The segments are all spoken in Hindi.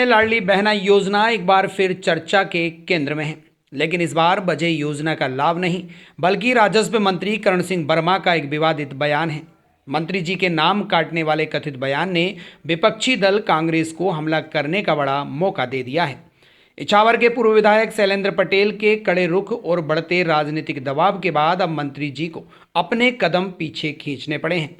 लाडली बहना योजना एक बार फिर चर्चा के केंद्र में है, लेकिन इस बार बजट योजना का लाभ नहीं बल्कि राजस्व मंत्री करण सिंह वर्मा का एक विवादित बयान है। मंत्री जी के नाम काटने वाले कथित बयान ने विपक्षी दल कांग्रेस को हमला करने का बड़ा मौका दे दिया है। इछावर के पूर्व विधायक शैलेंद्र पटेल के कड़े रुख और बढ़ते राजनीतिक दबाव के बाद अब मंत्री जी को अपने कदम पीछे खींचने पड़े हैं।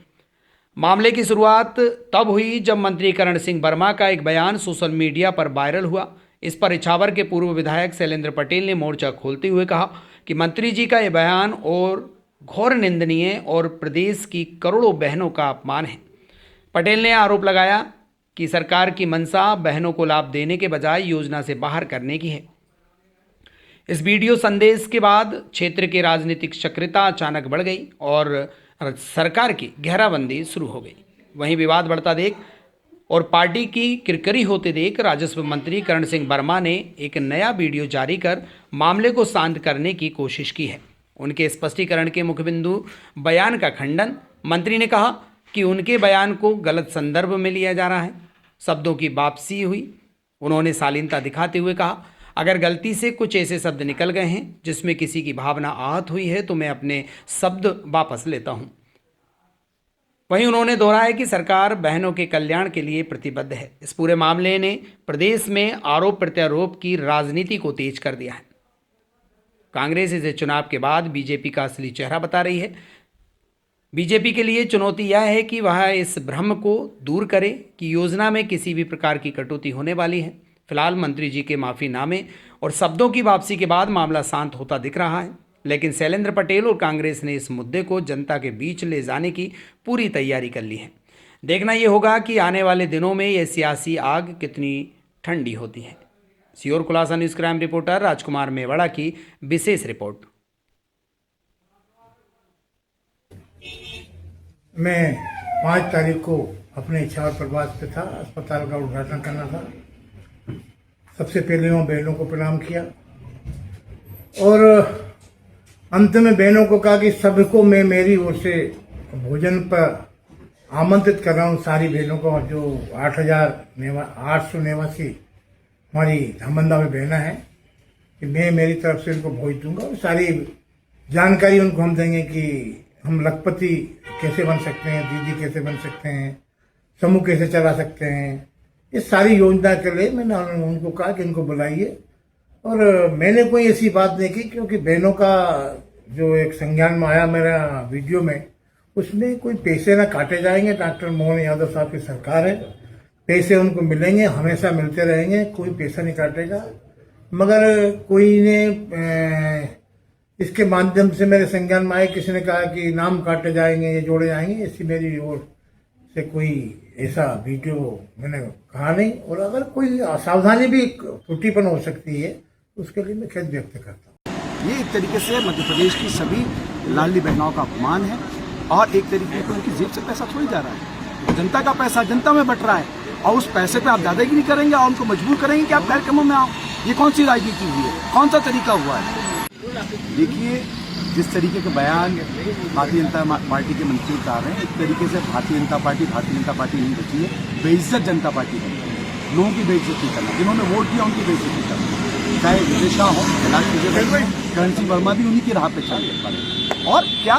मामले की शुरुआत तब हुई जब मंत्री करण सिंह वर्मा का एक बयान सोशल मीडिया पर वायरल हुआ। इस पर इछावर के पूर्व विधायक शैलेंद्र पटेल ने मोर्चा खोलते हुए कहा कि मंत्री जी का यह बयान और घोर निंदनीय और प्रदेश की करोड़ों बहनों का अपमान है। पटेल ने आरोप लगाया कि सरकार की मंशा बहनों को लाभ देने के बजाय योजना से बाहर करने की है। इस वीडियो संदेश के बाद क्षेत्र की राजनीतिक सक्रियता अचानक बढ़ गई और सरकार की घेराबंदी शुरू हो गई। वहीं विवाद बढ़ता देख और पार्टी की किरकिरी होते देख राजस्व मंत्री करण सिंह वर्मा ने एक नया वीडियो जारी कर मामले को शांत करने की कोशिश की है। उनके स्पष्टीकरण के मुख्य बिंदु बयान का खंडन। मंत्री ने कहा कि उनके बयान को गलत संदर्भ में लिया जा रहा है, शब्दों की वापसी हुई। उन्होंने शालीनता दिखाते हुए कहा, अगर गलती से कुछ ऐसे शब्द निकल गए हैं जिसमें किसी की भावना आहत हुई है तो मैं अपने शब्द वापस लेता हूं। वहीं उन्होंने दोहराया कि सरकार बहनों के कल्याण के लिए प्रतिबद्ध है। इस पूरे मामले ने प्रदेश में आरोप प्रत्यारोप की राजनीति को तेज कर दिया है। कांग्रेस इसे चुनाव के बाद बीजेपी का असली चेहरा बता रही है। बीजेपी के लिए चुनौती यह है कि वह इस भ्रम को दूर करे कि योजना में किसी भी प्रकार की कटौती होने वाली है। फिलहाल मंत्री जी के माफीनामे और शब्दों की वापसी के बाद मामला शांत होता दिख रहा है, लेकिन शैलेंद्र पटेल और कांग्रेस ने इस मुद्दे को जनता के बीच ले जाने की पूरी तैयारी कर ली है। देखना यह होगा कि आने वाले दिनों में यह सियासी आग कितनी ठंडी होती है। सीओर खुलासा न्यूज क्राइम रिपोर्टर राजकुमार मेवाड़ा की विशेष रिपोर्ट। मैं 5 तारीख को अपने इछावर प्रवास पे था। अस्पताल का उद्घाटन करना था। सबसे पहले वहाँ बहनों को प्रणाम किया और अंत में बहनों को कहा कि सबको मैं मेरी ओर से भोजन पर आमंत्रित कर रहा हूँ। सारी बहनों को, जो 800 निवासी हमारी धामंदा में बहना है, कि मैं मेरी तरफ से उनको भोज दूंगा और सारी जानकारी उनको हम देंगे कि हम लखपति कैसे बन सकते हैं, दीदी कैसे बन सकते हैं, समूह कैसे चला सकते हैं। इस सारी योजना के लिए मैंने उनको कहा कि इनको बुलाइए। और मैंने कोई ऐसी बात नहीं की, क्योंकि बहनों का जो एक संज्ञान में आया मेरा वीडियो में, उसमें कोई पैसे ना काटे जाएंगे। डॉक्टर मोहन यादव साहब की सरकार है, पैसे उनको मिलेंगे, हमेशा मिलते रहेंगे, कोई पैसा नहीं काटेगा। मगर कोई ने इसके माध्यम से मेरे संज्ञान में आए, किसी ने कहा कि नाम काटे जाएंगे, ये जोड़े जाएंगे। ऐसी मेरी ओर से कोई ऐसा वीडियो मैंने कहा नहीं। और अगर कोई असावधानी भी, त्रुटिपन हो सकती है, उसके लिए मैं खेद व्यक्त करता हूँ। ये एक तरीके से मध्य प्रदेश की सभी लाडली बहनों का अपमान है और एक तरीके से उनकी जेब से पैसा थोड़ी जा रहा है। जनता का पैसा जनता में बट रहा है और उस पैसे पे आप दादागिरी करेंगे और उनको मजबूर करेंगे कि आप कार्यक्रमों में आओ। ये कौन सी राजनीति हुई है? कौन सा तरीका हुआ है? देखिए, जिस तरीके के बयान भारतीय जनता पार्टी के मंत्री उतार रहे हैं, एक तरीके से भारतीय जनता पार्टी नहीं बची है, बेइज्जत जनता पार्टी बनी है। लोगों की बेइज्जती करना, जिन्होंने वोट दिया उनकी बेइज्जती करना, चाहे विजय शाह हो, करण सिंह वर्मा भी उन्हीं की राह पे चल पड़े। और क्या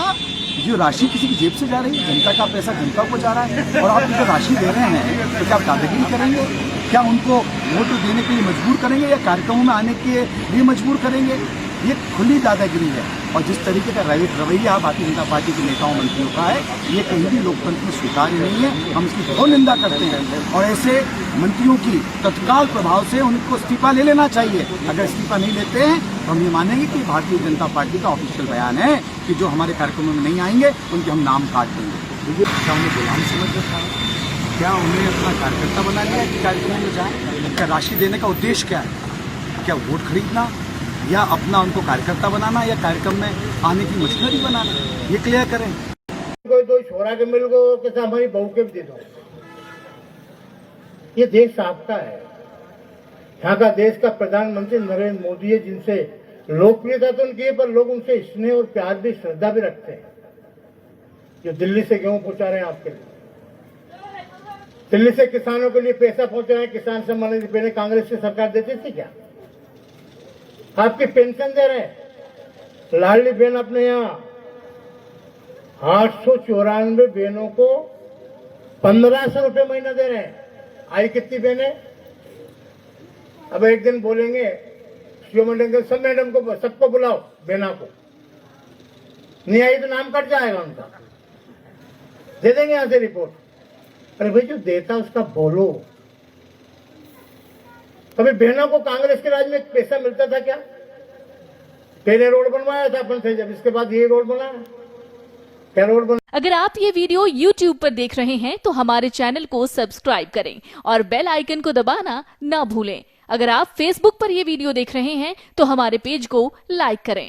जो राशि किसी की जेब से जा रही है, जनता का पैसा जनता को जा रहा है और आप जो राशि दे रहे हैं, तो क्या आप दादागिरी करेंगे? क्या उनको वोट देने के लिए मजबूर करेंगे या कार्यक्रमों में आने के लिए मजबूर करेंगे? ये खुली दादागिरी है। और जिस तरीके का रवैया भारतीय जनता पार्टी के नेताओं मंत्रियों का है, ये कहीं भी लोकतंत्र में स्वीकार्य नहीं है। हम इसकी बहुत निंदा करते हैं और ऐसे मंत्रियों की तत्काल प्रभाव से उनको इस्तीफा ले लेना चाहिए। अगर इस्तीफा नहीं लेते हैं तो हम ये मानेंगे कि भारतीय जनता पार्टी का ऑफिशियल बयान है कि जो हमारे कार्यक्रमों में नहीं आएंगे उनके हम नाम काट देंगे। क्या उन्हें गुलाम समझ रखा है? क्या उन्हें अपना कार्यकर्ता बना लिया कि कार्यक्रमों में जाए? क्या राशि देने का उद्देश्य क्या है? क्या वोट खरीदना या अपना उनको कार्यकर्ता बनाना या कार्यक्रम में आने की मशीनरी बनाना? ये क्लियर करें। कोई दो छोरा के मिल गो कैसे हमारी बहू के भी दे दो। ये देश आपका है। यहाँ का देश का प्रधानमंत्री नरेंद्र मोदी है, जिनसे लोकप्रियता तो उनकी है, पर लोग उनसे स्नेह और प्यार भी, श्रद्धा भी रखते हैं। जो दिल्ली से गेहूं पहुंचा रहे हैं आपके लिए, दिल्ली से किसानों के लिए पैसा पहुंचा है, किसान सम्मान निधि पहले कांग्रेस की सरकार देती थी क्या? आपकी पेंशन दे रहे हैं। लाडली बहन अपने यहाँ 894 बहनों को 1500 रुपये महीना दे रहे हैं। आई कितनी बहनें? अब एक दिन बोलेंगे शिव मंडल के सब मैडम को, सबको बुलाओ, बहना को नहीं आई तो नाम कट जाएगा उनका, दे देंगे यहां से रिपोर्ट। अरे भाई जो देता उसका बोलो। कभी बहनों को कांग्रेस के राज में पैसा मिलता था क्या? पहले रोड बनवाया था अपन से, जब इसके बाद ये रोड बना, क्या रोड बना? अगर आप ये वीडियो YouTube पर देख रहे हैं तो हमारे चैनल को सब्सक्राइब करें और बेल आइकन को दबाना ना भूलें। अगर आप Facebook पर ये वीडियो देख रहे हैं तो हमारे पेज को लाइक करें।